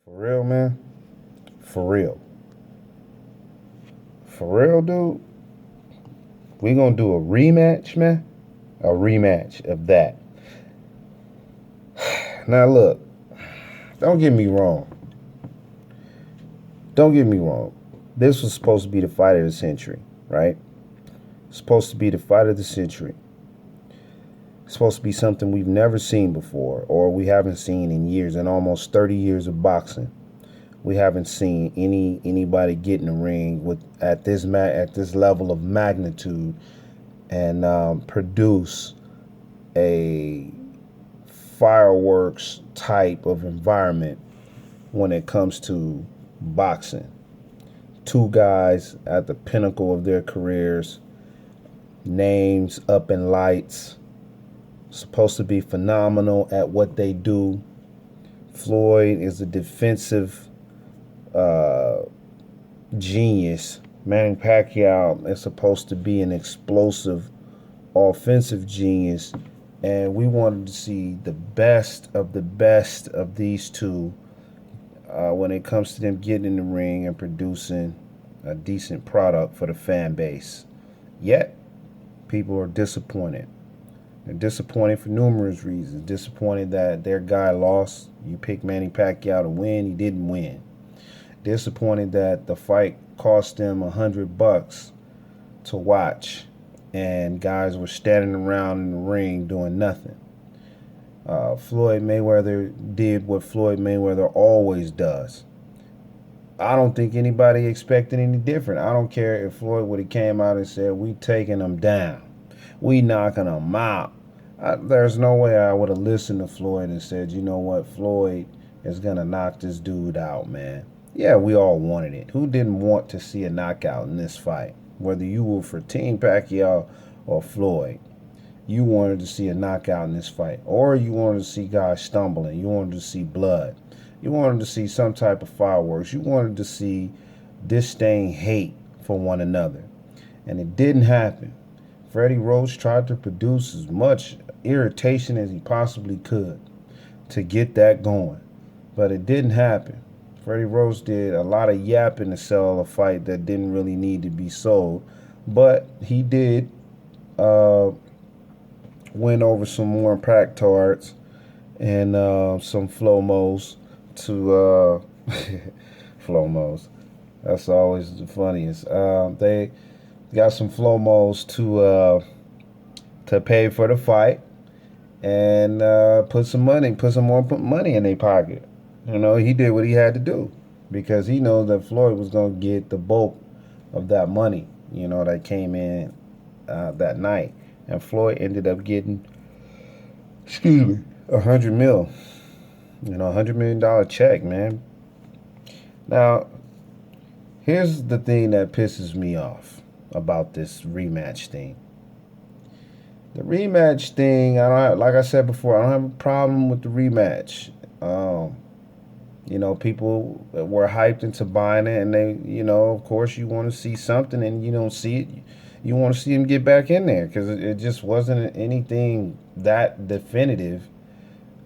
For real, man. For real. For real, dude. We gonna do a rematch, man. A rematch of that. Now look, don't get me wrong. Don't get me wrong. This was supposed to be the fight of the century, right? Supposed to be the fight of the century. It's supposed to be something we've never seen before, or we haven't seen in years, in almost 30 years of boxing. We haven't seen anybody get in the ring with at this level of magnitude and produce a fireworks type of environment when it comes to boxing. Two guys at the pinnacle of their careers, names up in lights, supposed to be phenomenal at what they do. Floyd is a defensive uh, genius. Manny Pacquiao is supposed to be an explosive offensive genius, and we wanted to see the best of these two when it comes to them getting in the ring and producing a decent product for the fan base. Yet, people are disappointed. They're disappointed for numerous reasons. Disappointed that their guy lost. You picked Manny Pacquiao to win, he didn't win. Disappointed that the fight cost them $100 to watch, and guys were standing around in the ring doing nothing. Floyd Mayweather did what Floyd Mayweather always does. I don't think anybody expected any different. I don't care if Floyd would have came out and said, "We taking them down, we knocking them out." There's no way I would have listened to Floyd and said, "You know what, Floyd is gonna knock this dude out, man." Yeah, we all wanted it. Who didn't want to see a knockout in this fight? Whether you were for Team Pacquiao or Floyd, you wanted to see a knockout in this fight, or you wanted to see guys stumbling. You wanted to see blood. You wanted to see some type of fireworks. You wanted to see disdain, hate for one another, and it didn't happen. Freddie Roach tried to produce as much irritation as he possibly could to get that going, but it didn't happen. Freddie Roach did a lot of yapping to sell a fight that didn't really need to be sold, but he did uh, win over some more pack tards and some Flomos to Flomos. That's always the funniest. They got some Flomos to pay for the fight and put some more money in their pocket. You know, he did what he had to do because he knows that Floyd was going to get the bulk of that money, you know, that came in that night. And Floyd ended up getting, excuse me, 100 mil, you know, $100 million check, man. Now, here's the thing that pisses me off about this rematch thing. The rematch thing, I don't have, like I said before, I don't have a problem with the rematch. Um, You know, people were hyped into buying it, and they, you know, of course, you want to see something, and you don't see it. You want to see him get back in there because it just wasn't anything that definitive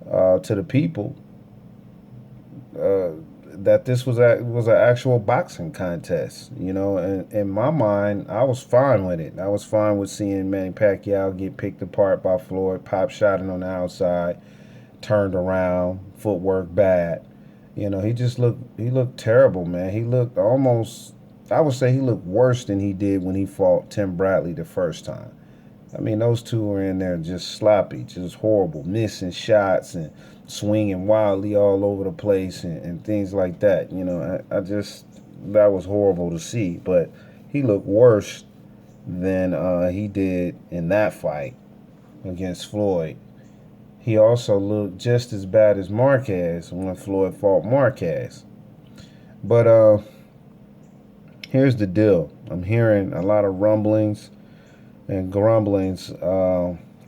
to the people uh, that this was an actual boxing contest. You know, and in my mind, I was fine with it. I was fine with seeing Manny Pacquiao get picked apart by Floyd, pop shotting on the outside, turned around, footwork bad. You know, he looked terrible, man. He looked almost, I would say he looked worse than he did when he fought Tim Bradley the first time. I mean, those two were in there just sloppy, just horrible, missing shots and swinging wildly all over the place and things like that. You know, I just, that was horrible to see. But he looked worse than he did in that fight against Floyd. He also looked just as bad as Marquez when Floyd fought Marquez. But here's the deal. I'm hearing a lot of rumblings and grumblings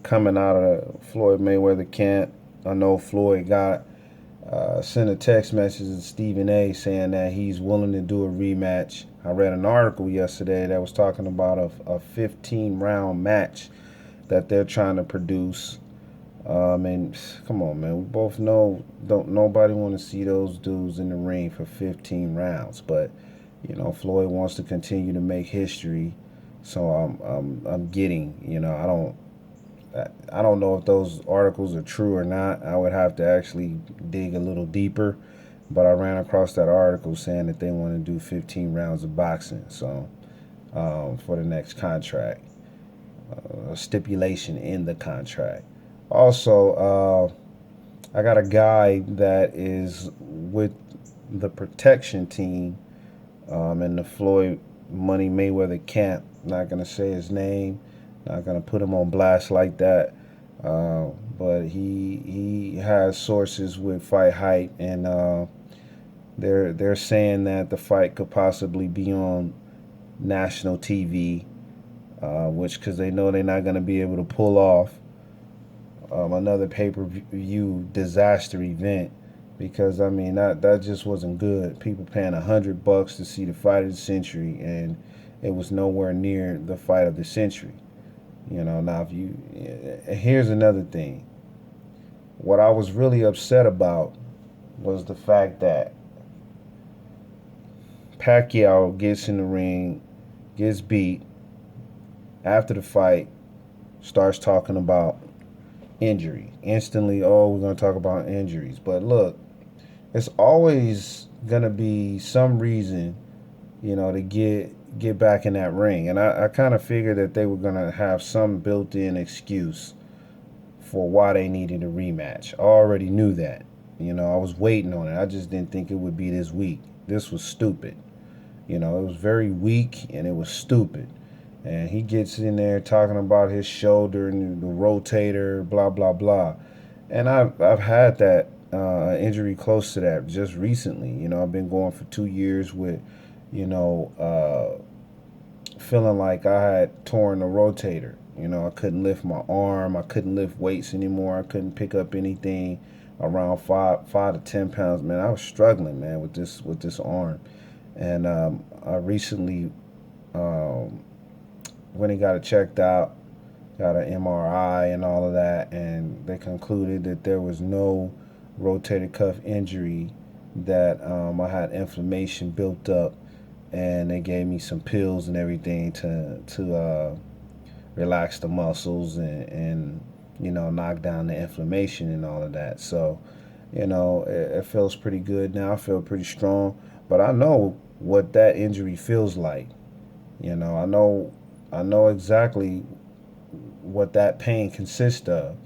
coming out of Floyd Mayweather camp. I know Floyd got sent a text message to Stephen A saying that he's willing to do a rematch. I read an article yesterday that was talking about a 15 round match that they're trying to produce And come on, man. We both know don't nobody want to see those dudes in the ring for 15 rounds. But Floyd wants to continue to make history, so I'm getting. I don't know if those articles are true or not. I would have to actually dig a little deeper. But I ran across that article saying that they want to do 15 rounds of boxing. So for the next contract, a stipulation in the contract. Also, I got a guy that is with the protection team in the Floyd Money Mayweather camp. Not gonna say his name. Not gonna put him on blast like that. Uh, but he has sources with Fight Hype, and they're saying that the fight could possibly be on national TV, which because they know they're not gonna be able to pull off another pay per view disaster event because I mean that just wasn't good. People paying $100 to see the fight of the century, and it was nowhere near the fight of the century. Now if you here's another thing. What I was really upset about was the fact that Pacquiao gets in the ring, gets beat after the fight, starts talking about injury. Instantly, oh, we're going to talk about injuries. But look, it's always gonna be some reason, to get back in that ring. And I kind of figured that they were gonna have some built-in excuse for why they needed a rematch. I already knew that. I was waiting on it. I just didn't think it would be this week. This was stupid. It was very weak and it was stupid. And he gets in there talking about his shoulder and the rotator, blah blah blah. And I've had that injury close to that just recently. I've been going for 2 years with, feeling like I had torn the rotator. I couldn't lift my arm. I couldn't lift weights anymore. I couldn't pick up anything around five to 10 pounds. Man, I was struggling, man, with this arm. And I recently went and got it checked out, got an MRI and all of that, and they concluded that there was no rotator cuff injury, that I had inflammation built up, and they gave me some pills and everything to relax the muscles and knock down the inflammation and all of that. So it feels pretty good now. I feel pretty strong, but I know what that injury feels like. I know exactly what that pain consists of.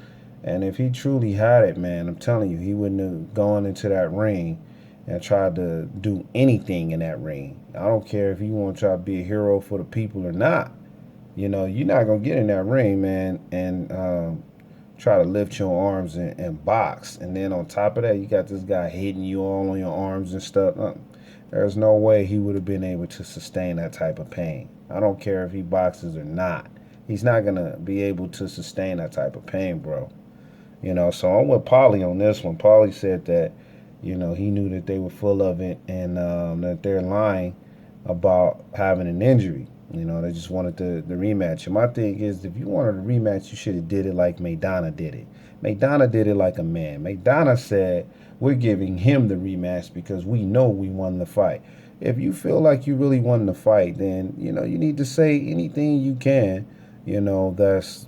And if he truly had it, man, I'm telling you, he wouldn't have gone into that ring and tried to do anything in that ring. I don't care if you want to try to be a hero for the people or not. You're not going to get in that ring, man, and try to lift your arms and box. And then on top of that, you got this guy hitting you all on your arms and stuff. There's no way he would have been able to sustain that type of pain. I don't care if he boxes or not. He's not going to be able to sustain that type of pain, bro. So I'm with Polly on this one. Polly said that, he knew that they were full of it, and that they're lying about having an injury. They just wanted the rematch. And my thing is, if you wanted a rematch, you should have did it like Maidana did it. Maidana did it like a man. Maidana said, we're giving him the rematch because we know we won the fight. If you feel like you really won the fight, then, you need to say anything you can, that's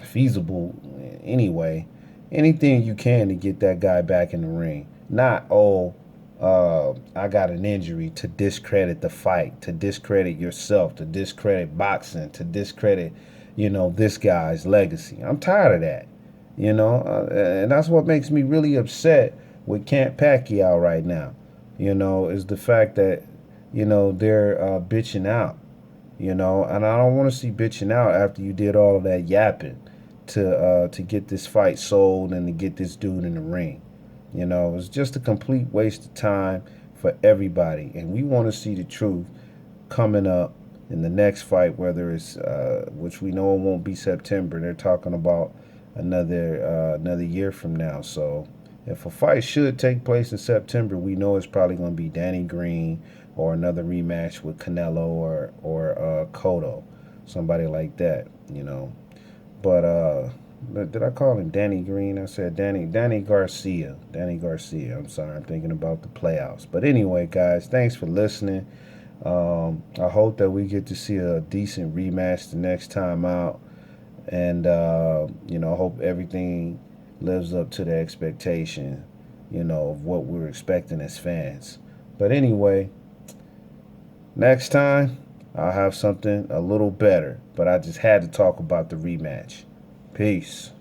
feasible anyway. Anything you can to get that guy back in the ring. Not, oh, I got an injury, to discredit the fight, to discredit yourself, to discredit boxing, to discredit, this guy's legacy. I'm tired of that, and that's what makes me really upset with Camp Pacquiao right now, is the fact that, they're bitching out, and I don't want to see bitching out after you did all of that yapping to get this fight sold and to get this dude in the ring. It's just a complete waste of time for everybody. And we want to see the truth coming up in the next fight, whether it's, which we know it won't be September. They're talking about another year from now. So if a fight should take place in September, we know it's probably going to be Danny Green or another rematch with Canelo or Cotto, somebody like that. But Did I call him Danny Green? I said Danny Garcia. Danny Garcia. I'm sorry. I'm thinking about the playoffs. But anyway, guys, thanks for listening. I hope that we get to see a decent rematch the next time out. And, I hope everything lives up to the expectation, of what we're expecting as fans. But anyway, next time, I'll have something a little better. But I just had to talk about the rematch. Peace.